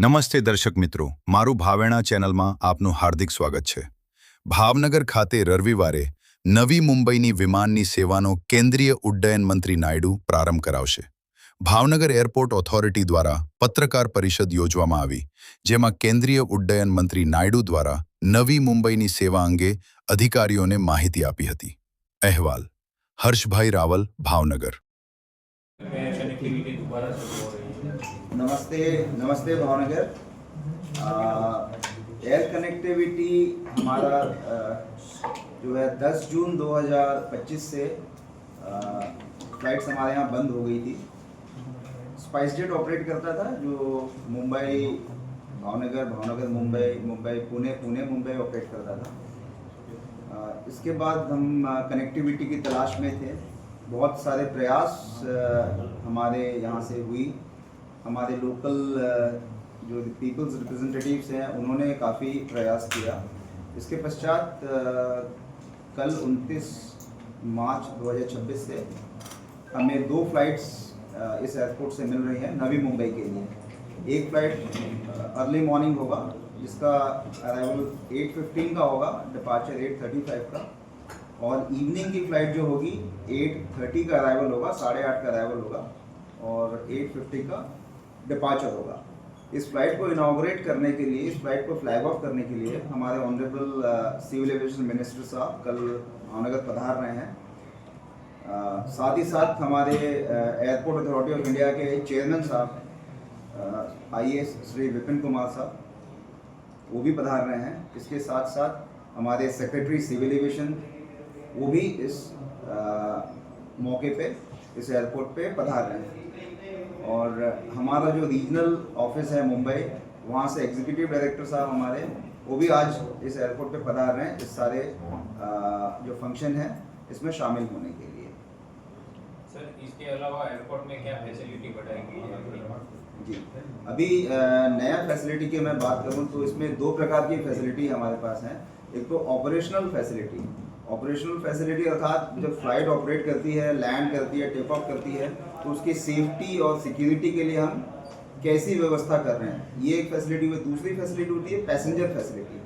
નમસ્તે દર્શક મિત્રો, મારું ભાવેણા ચેનલમાં આપનું હાર્દિક સ્વાગત છે. ભાવનગર ખાતે રવિવારે નવી મુંબઈની વિમાનની સેવાનો કેન્દ્રીય ઉડ્ડયન મંત્રી નાયડુ પ્રારંભ કરાવશે. ભાવનગર એરપોર્ટ ઓથોરિટી દ્વારા પત્રકાર પરિષદ યોજવામાં આવી, જેમાં કેન્દ્રીય ઉડ્ડયન મંત્રી નાયડુ દ્વારા નવી મુંબઈની સેવા અંગે અધિકારીઓને માહિતી આપી હતી. અહેવાલ હર્ષભાઈ રાવલ, ભાવનગર. नमस्ते नमस्ते भावनगर। एयर कनेक्टिविटी हमारा जो है 10 जून 2025 से फ्लाइट्स हमारे यहाँ बंद हो गई थी। स्पाइस जेट ऑपरेट करता था जो मुंबई भावनगर, भावनगर मुंबई, मुंबई पुणे, पुणे मुंबई ऑपरेट करता था। इसके बाद हम कनेक्टिविटी की तलाश में थे। बहुत सारे प्रयास हमारे यहाँ से हुई। हमारे लोकल जो पीपल्स रिप्रेजेंटेटिव्स हैं उन्होंने काफ़ी प्रयास किया। इसके पश्चात कल 29 मार्च 2026 से हमें 2 फ्लाइट्स इस एयरपोर्ट से मिल रही हैं नवी मुंबई के लिए। एक फ़्लाइट अर्ली मॉर्निंग होगा जिसका अराइवल 8:15 का होगा, डिपार्चर 8:35 का, और इवनिंग की फ़्लाइट जो होगी 8:30 का अराइवल होगा, 8:30 का अराइवल होगा और 8:50 का डिपार्चर होगा। इस फ्लाइट को इनाग्रेट करने के लिए, इस फ्लाइट को फ्लैग ऑफ करने के लिए हमारे ऑनरेबल सिविल एविएशन मिनिस्टर साहब कल भावनगर पधार रहे हैं। साथ ही साथ हमारे एयरपोर्ट अथॉरिटी ऑफ इंडिया के चेयरमैन साहब IAS श्री विपिन कुमार साहब वो भी पधार रहे हैं। इसके साथ साथ हमारे सेक्रेटरी सिविल एविएशन वो भी इस मौके पे इस एयरपोर्ट पे पधार रहे हैं। और हमारा जो रीजनल ऑफिस है मुंबई, वहाँ से एग्जीक्यूटिव डायरेक्टर साहब हमारे वो भी आज इस एयरपोर्ट पे पधार रहे हैं इस सारे जो फंक्शन है इसमें शामिल होने के लिए। सर, इसके अलावा एयरपोर्ट में क्या फैसिलिटी बढ़ाई गई है? जी, अभी नया फैसिलिटी की मैं बात करूँ तो इसमें 2 प्रकार की फैसिलिटी हमारे पास हैं। एक तो ऑपरेशनल फैसिलिटी अर्थात जब फ्लाइट ऑपरेट करती है, लैंड करती है, टेक ऑफ करती है, तो उसकी सेफ्टी और सिक्योरिटी के लिए हम कैसी व्यवस्था कर रहे हैं, ये एक फैसिलिटी हुई। दूसरी फैसिलिटी होती है पैसेंजर फैसिलिटी।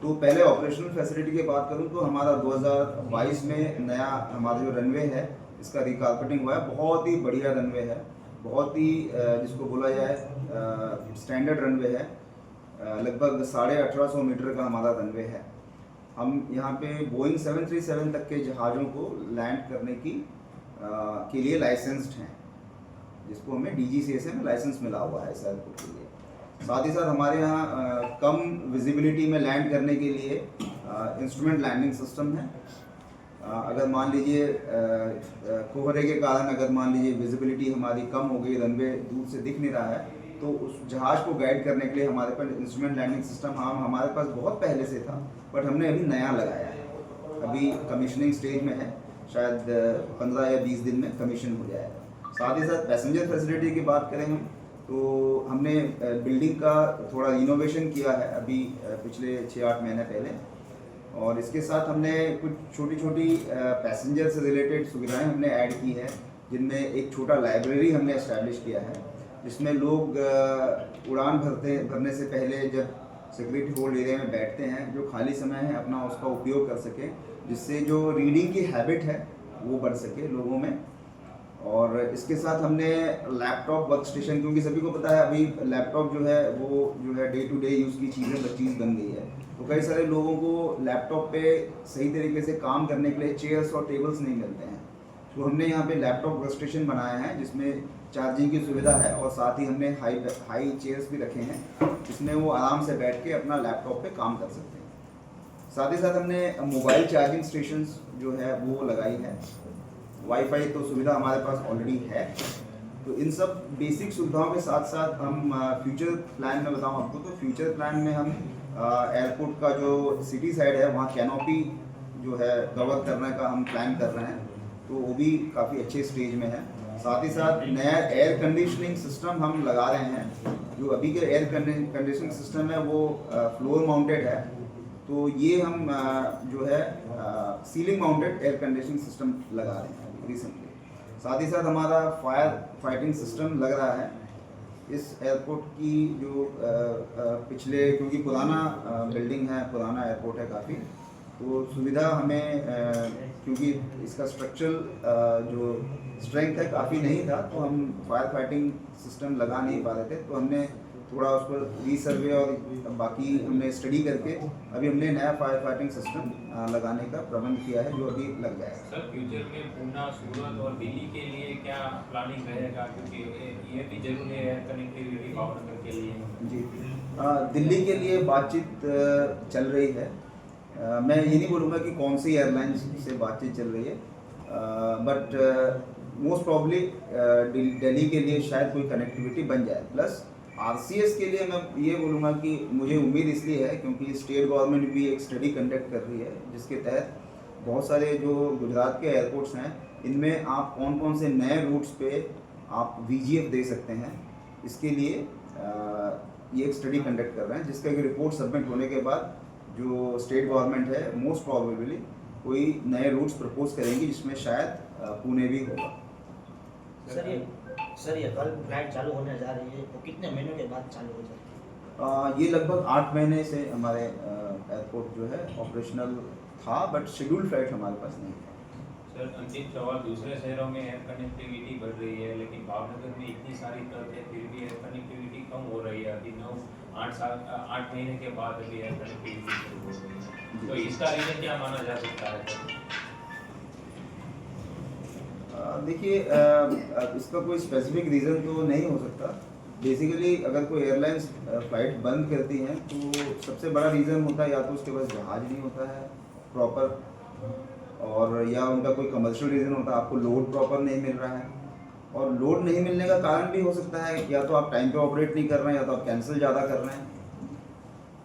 तो पहले ऑपरेशनल फैसिलिटी की बात करूं तो हमारा 2022 में नया हमारा जो रनवे है इसका रिकारपेटिंग हुआ है। बहुत ही बढ़िया रनवे है, बहुत ही जिसको बोला जाए स्टैंडर्ड रनवे है। लगभग 1850 मीटर का हमारा रनवे है। हम यहाँ पे बोइंग 737 तक के जहाज़ों को लैंड करने के लिए लाइसेंस्ड हैं, जिसको हमें DGCA में लाइसेंस मिला हुआ है इस एयरपोर्ट के लिए। साथ ही साथ हमारे यहाँ कम विजिबिलिटी में लैंड करने के लिए इंस्ट्रूमेंट लैंडिंग सिस्टम है। अगर मान लीजिए कोहरे के कारण अगर मान लीजिए विजिबिलिटी हमारी कम हो गई, रनवे दूर से दिख नहीं रहा है, तो उस जहाज़ को गाइड करने के लिए हमारे पास इंस्ट्रूमेंट लैंडिंग सिस्टम हमारे पास बहुत पहले से था, बट हमने अभी नया लगाया है। अभी कमीशनिंग स्टेज में है, शायद 15 या 20 दिन में कमीशन हो जाएगा। साथ ही साथ पैसेंजर फैसिलिटी की बात करें हम तो हमने बिल्डिंग का थोड़ा रिनोवेशन किया है अभी पिछले 6-8 महीने पहले, और इसके साथ हमने कुछ छोटी छोटी पैसेंजर से रिलेटेड सुविधाएं हमने ऐड की है, जिनमें एक छोटा लाइब्रेरी हमने इस्टेब्लिश किया है, जिसमें लोग उड़ान भरने से पहले जब सिक्योरिटी होल्ड एरिया में बैठते हैं, जो खाली समय है अपना उसका उपयोग कर सके, जिससे जो रीडिंग की हैबिट है वो बढ़ सके लोगों में। और इसके साथ हमने लैपटॉप वर्क स्टेशन, क्योंकि सभी को पता है अभी लैपटॉप जो है वो जो है डे टू डे यूज़ की चीज़ बन गई है, तो कई सारे लोगों को लैपटॉप पे सही तरीके से काम करने के लिए चेयर्स और टेबल्स नहीं मिलते हैं। तो हमने यहाँ पे लैपटॉप वर्क स्टेशन बनाया है जिसमें चार्जिंग की सुविधा है, और साथ ही हमने हाई चेयर्स भी रखे हैं जिसमें वो आराम से बैठ के अपना लैपटॉप पे काम कर सकते हैं। साथ ही साथ हमने मोबाइल चार्जिंग स्टेशंस जो है वो लगाई है। वाईफाई तो सुविधा हमारे पास ऑलरेडी है। तो इन सब बेसिक सुविधाओं के साथ साथ हम फ्यूचर प्लान में बताऊँ आपको, तो फ्यूचर प्लान में हम एयरपोर्ट का जो सिटी साइड है वहाँ कैनोपी जो है कवर करने का हम प्लान कर रहे हैं, तो वो भी काफ़ी अच्छे स्टेज में है। साथ ही साथ नया एयर कंडीशनिंग सिस्टम हम लगा रहे हैं। जो अभी के एयर कंडीशनिंग सिस्टम है वो फ्लोर माउंटेड है, तो ये हम जो है ceiling mounted air conditioning system लगा रहे हैं रिसेंटली। साथ ही साथ हमारा फायर फाइटिंग सिस्टम लग रहा है, इस एयरपोर्ट की जो पिछले, क्योंकि पुराना बिल्डिंग है, पुराना एयरपोर्ट है काफ़ी, तो सुविधा हमें क्योंकि इसका स्ट्रक्चरल जो स्ट्रेंथ है काफ़ी नहीं था, तो हम फायर फाइटिंग सिस्टम लगा नहीं पा रहे थे, तो हमने थोड़ा उस पर रीसर्वे और बाकी हमने स्टडी करके अभी हमने नया फायर फाइटिंग सिस्टम लगाने का प्रबंध किया है, जो अभी लग जाएगा। सर फ्यूचर में पूना, सूरत और दिल्ली के लिए क्या प्लानिंग रहेगा, क्योंकि ये भी जरूरी है कनेक्टिविटी भावनगर के लिए। जी, दिल्ली के लिए बातचीत चल रही है। मैं ये नहीं बोलूँगा कि कौन सी एयरलाइंस से बातचीत चल रही है, बट मोस्ट प्रॉब्ली दिल्ली के लिए शायद कोई कनेक्टिविटी बन जाए। प्लस आरसीएस के लिए मैं ये बोलूँगा कि मुझे उम्मीद इसलिए है क्योंकि स्टेट गवर्नमेंट भी एक स्टडी कंडक्ट कर रही है, जिसके तहत बहुत सारे जो गुजरात के एयरपोर्ट्स हैं, इनमें आप कौन कौन से नए रूट्स पे आप वीजीएफ दे सकते हैं, इसके लिए ये एक स्टडी कंडक्ट कर रहे हैं, जिसका एक रिपोर्ट सबमिट होने के बाद जो स्टेट गवर्नमेंट है मोस्ट प्रॉबेबली कोई नए रूट्स प्रपोज करेंगी, जिसमें शायद पुणे भी होगा। सर ये कल फ्लाइट चालू होने जा रही है, तो कितने महीनों के बाद चालू हो जाती है? ये लगभग 8 महीने से हमारे एयरपोर्ट जो है ऑपरेशनल था, बट शेड्यूल्ड फ्लाइट हमारे पास नहीं था। सर अंतिम सवाल, दूसरे शहरों में एयर कनेक्टिविटी बढ़ रही है, लेकिन भावनगर में इतनी सारी ट्रक है, फिर भी एयर कनेक्टिविटी कम हो रही है। अभी 8 महीने के बाद अभी एयर कनेक्टिविटी शुरू हो रही है, तो इसका रीज़न क्या माना जा सकता है? देखिए, इसका कोई स्पेसिफिक रीज़न तो नहीं हो सकता। बेसिकली अगर कोई एयरलाइंस फ्लाइट बंद करती हैं, तो सबसे बड़ा रीज़न होता है या तो उसके पास जहाज़ नहीं होता है प्रॉपर, और या उनका कोई कमर्शियल रीज़न होता है, आपको लोड प्रॉपर नहीं मिल रहा है। और लोड नहीं मिलने का कारण भी हो सकता है या तो आप टाइम पे ऑपरेट नहीं कर रहे हैं, या तो आप कैंसिल ज़्यादा कर रहे हैं।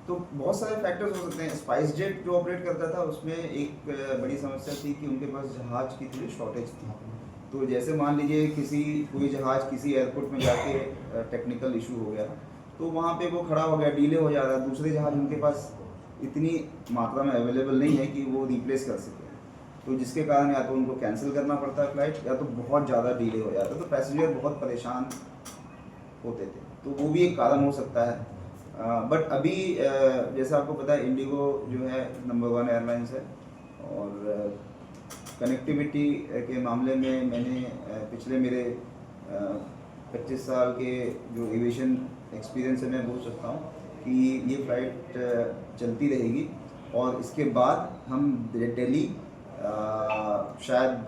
तो बहुत सारे फैक्टर्स हो सकते हैं। स्पाइस जेट जो ऑपरेट करता था, उसमें एक बड़ी समस्या थी कि उनके पास जहाज़ की थोड़ी शॉर्टेज थी। तो जैसे मान लीजिए कोई जहाज़ किसी एयरपोर्ट में जाके टेक्निकल इशू हो गया, तो वहाँ पे वो खड़ा हो गया, डिले हो जा रहा है, दूसरे जहाज़ उनके पास इतनी मात्रा में अवेलेबल नहीं है कि वो रिप्लेस कर सके, तो जिसके कारण या तो उनको कैंसिल करना पड़ता है फ्लाइट, या तो बहुत ज़्यादा डिले हो जाता है, तो पैसेंजर बहुत परेशान होते थे। तो वो भी एक कारण हो सकता है। बट अभी जैसा आपको पता है, इंडिगो जो है नंबर 1 एयरलाइंस है, और कनेक्टिविटी के मामले में मैंने पिछले मेरे 25 साल के जो एविएशन एक्सपीरियंस है, मैं बोल सकता हूँ कि ये फ्लाइट चलती रहेगी, और इसके बाद हम दिल्ली, शायद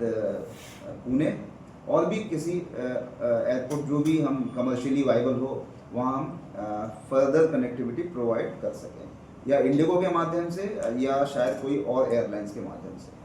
पुणे, और भी किसी एयरपोर्ट जो भी हम कमर्शियली वाइबल हो, वहाँ हम फर्दर कनेक्टिविटी प्रोवाइड कर सकें, या इंडिगो के माध्यम से, या शायद कोई और एयरलाइंस के माध्यम से।